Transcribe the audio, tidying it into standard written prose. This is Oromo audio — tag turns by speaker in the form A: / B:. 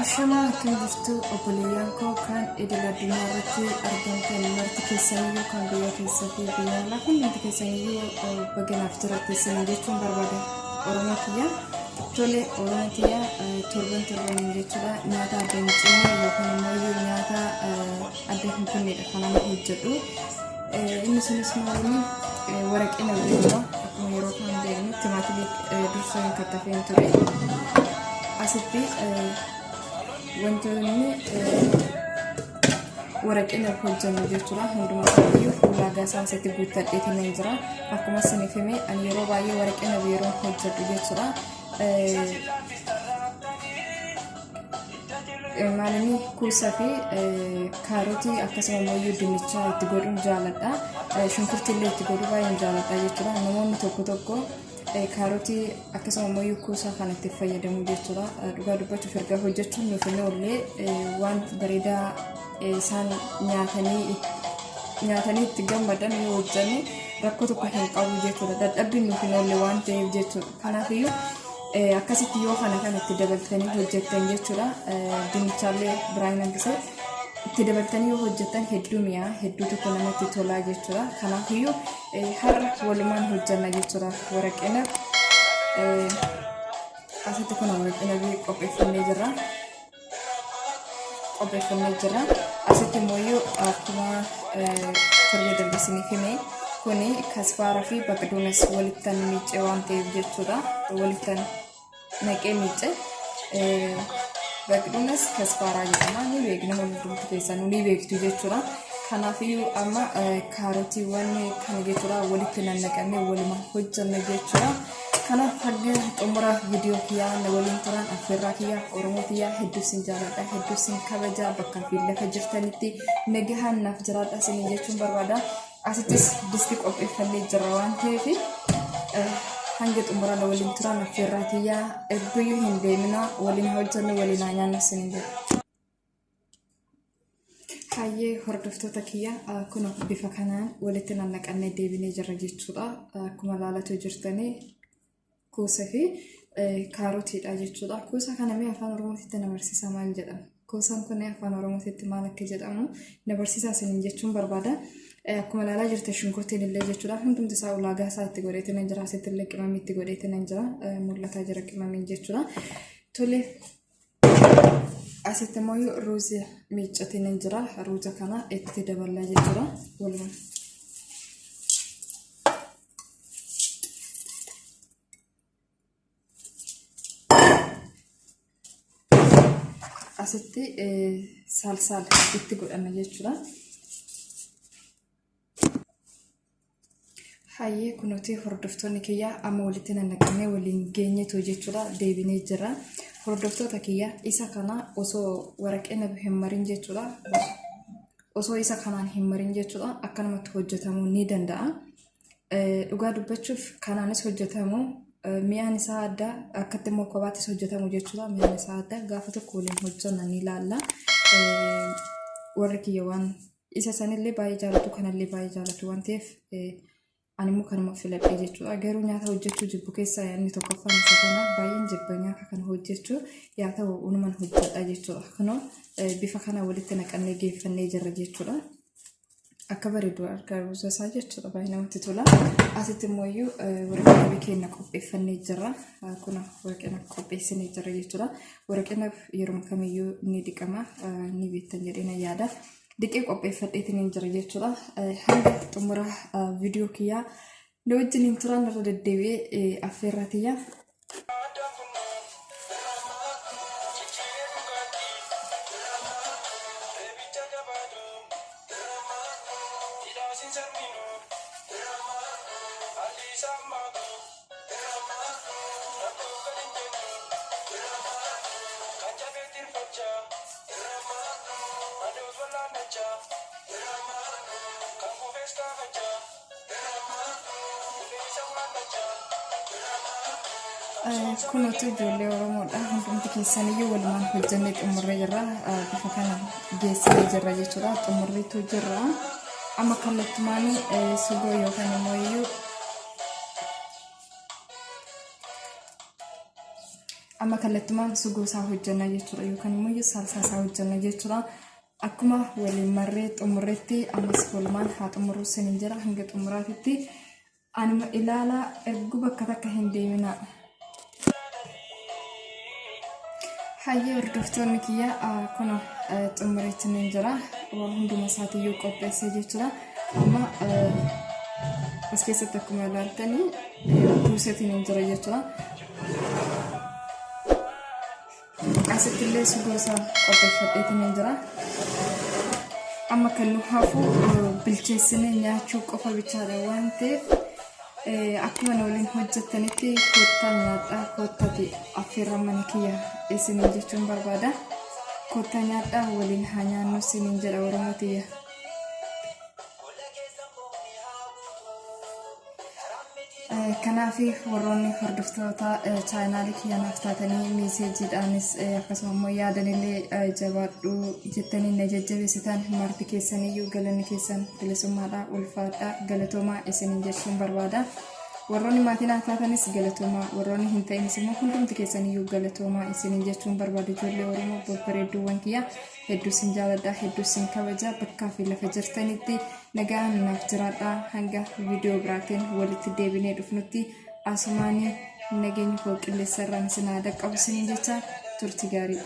A: Ashama kan jirtu obboleeyyan koo kan idil addunyaa irratti argamtan marti keessaniyyuu kan biyya keessa fi biyya alaa hundumti keessaniyyuu baganaaf jiraatteessan jechuun barbaada. Oromoo kiyya tole Oromoo kiyya torban jechuudha nyaata adda hin cinne yookaan immoo nyaata adda hin kunnedha kan nama hojjedhu. Inni sunis maali waraqina jechuudha akkuma yeroo kan deemu timaatimii dursa hin kattafeen ture. Asitti wantoonni waraqina hojjennu jechuudha hundumaa ulaagaa isaa asitti guuttadheetiin hin jira akkuma isiniif hime ani yeroo baay'ee waraqina yeroo hojjedhu jechuudha maalini kuusaa fi kaarotii akkasuma immoo dinnichaa itti godhuun jaaladha shunkurtii illee itti godhuu baay'een jaaladha jechuudha namoonni tokko kaarotii akkasuma immoo kuusaa kanatti fayyadamu jechuudha dhugaa dubbachuuf erga hojjechuun nuuf illee waan bareedaa isaan nyaatanii itti gammadan yoo hojjanne rakkoo tokko hin qabu jechuudha dadhabbiin nuuf illee waan ta'eef jechuudha kanaafiyyuu akkasitti yoo kana itti dabaltanii hojjettan jechuudha dinnichaallee biraan hanqisee itti dabaltanii yoo hojjettan hedduu mi'aa hedduu tokko namatti tolaa jechuudha kanaafiyyuu har'a walumaan hojjanna jechuudha waraqina asitti kun waraqina qopheeffannee jira asitti immoo akkuma torbee darbisiniif hime kuni kasfaaraa fi baqaduunas walittan miicee waan ta'eef jechuudha walittan naqee miicee baqaduunas kasfaaraa jedhama ni beekna hundumti keessan ni beektu jechuudha kanaafiyyuu amma kaarotiiwwan kana jechuudha walitti nannaqamee waluma hojjanna jechuudha kanaaf hanga xumura viidiyoo kiyyaa na waliin turan affeerraa kiyyaa Oromoo kiyyaa hedduu sin jaaladha hedduu sin kabajaa bakka fi lafa jirtanitti nagahaan naaf jiraadha sin jechuun barbaada asittis disti qopheeffannee jira waan ta'eef hanga xumura na waliin turan affeerraa kiyyaa erguyyuu hin deemina waliin hojjanna waliin nyaanna sin jedha. Hayyee hordoftoota kiyyaa kun bifa kanaan walitti nannaqannee deebinee jirra jechuudha akkuma ilaalaa jirtanii kuusaa fi kaarotiidha jechuudha kuusaa kana mee afaan Oromootti na barsiisaa maal jedhama kuusaan kun afaan Oromootti maal akka jedhamu na barsiisaa isin jechuun barbaada akkuma ilaalaa jirte shunkurtiin illee jechuudha hundumti isaa ulaagaa isaa itti godheetiin hin jira asitti illee qimamii itti godheetiin hin jira mul'ataa jira qimamiin jechuudha tole asitti immoo ruuzii miiccatiin hin jira ruuza kana itti daballaa jechuudha walumaa asitti salsaal itti godhanna jechuudha. Hayyee kunuuti hordoftoonni kiyyaa amma walitti nannaqannee waliin geenyetu jechuudha deebinee jira. Hordoftoota kiyyaa isa kana osoo waraqina hin marin jechuudha. Osoo isa kanaan hin marin jechuudha akkanumatti hojjetamuu ni danda'a. Dhugaa dubbachuuf kanaanis hojjetamuu mi'aan isaa adda akkatti immoo kophaattis hojjetamu jechuudha mi'aan isaa adda gaafa tokko waliin hojjanna ni ilaalla warri kiyya waan isa sanillee baay'ee jaalatu kanallee baay'ee jaalatu waan ta'eef ani immoo kanuma filadhee jechuudha garuu nyaata hojjechuu jibbu keessaa yaadni tokkoffaan isa kana baay'een jibba nyaata kana hojjechuu yaa ta'u unuman hojjedha jechuudha kunoo bifa kana walitti naqannee geeffannee jirra jechuudha. Akka bareedu argaa ruuza isaa jechuudha baay'ee namatti tola asitti immoo waraqina keenya qopheeffannee jirra kun waraqina qopheessinee jirra jechuudha waraqina yeroo kamiyyuu ni dhiqama ni beektan jedhee yaada dhiqee qopheeffadheetiin jira jechuudha hanga xumura viidiyoo kiyyaa na wajjin turan irra deddeebi'ee affeerraa kiyyaa kunuutu ijoollee Oromoodha hundumti keessaniyyuu walumaan hojjannee xumurree jirra bifa kana geessinee jirra jechuudha xumurreetu jirra amma kallattumaan sugoo yookaan immoo amma kallattumaan sugoosaa hojjanna jechuudha yookaan immoo salsaasaa hojjanna jechuudha. Akkuma waliin marree xumurreetti ammas walumaan haa xumurru sinin jira hanga xumuraatitti anuma ilaalaa ergu bakka takka hin deemina. Hayyee hordoftoonni kiyya kun xumureetti nin jira waan hunduma isaatiiyyuu qopheessee jechuudha. Amma as keessatti akkuma ilaaltanii buuseetiin hin jira jechuudha. Asitti illee sugoosaa qopheeffadheetiin hin jira. Amma kan nu hafu bilcheessinee nyaachuu qofa bichaadha waan ta'eef akkuma waliin hojjettanitti koottaa nyaadhaa koottati affeerramani kiyya isiniin jechuun barbaada. Koottaa nyaadhaa waliin haa nyaannu isiniin jedha Oromotiyya. Kanaafi warroonni hordoftoota chaanaalii kiyya naaf taatanii meeseejiidhaanis akkasuma immoo yaadanillee jabaadhuu jettanii na jajjabeessitan marti keessaniyyuu galanni keessan bilisummaadhaa ulfaadhaa galatoomaa isiniin jechuun barbaada. Warroonni maatii naaf taatanis galatoomaa warroonni hin ta'inis immoo hundumti keessaniyyuu galatoomaa isiniin jechuun barbaada. Ijoollee Oromoo babbareedduuwwan kiyya hedduu sin jaaladha hedduu sin kabaja bakkaa fi lafa jirtanitti nagaan naaf jiraadhaa hanga viidiyoo biraatiin walitti deebinee dhufnutti asumaanii nageenyi koo qilleensarraan sin haa dhaqqabu isiniin jecha turtii gaarii.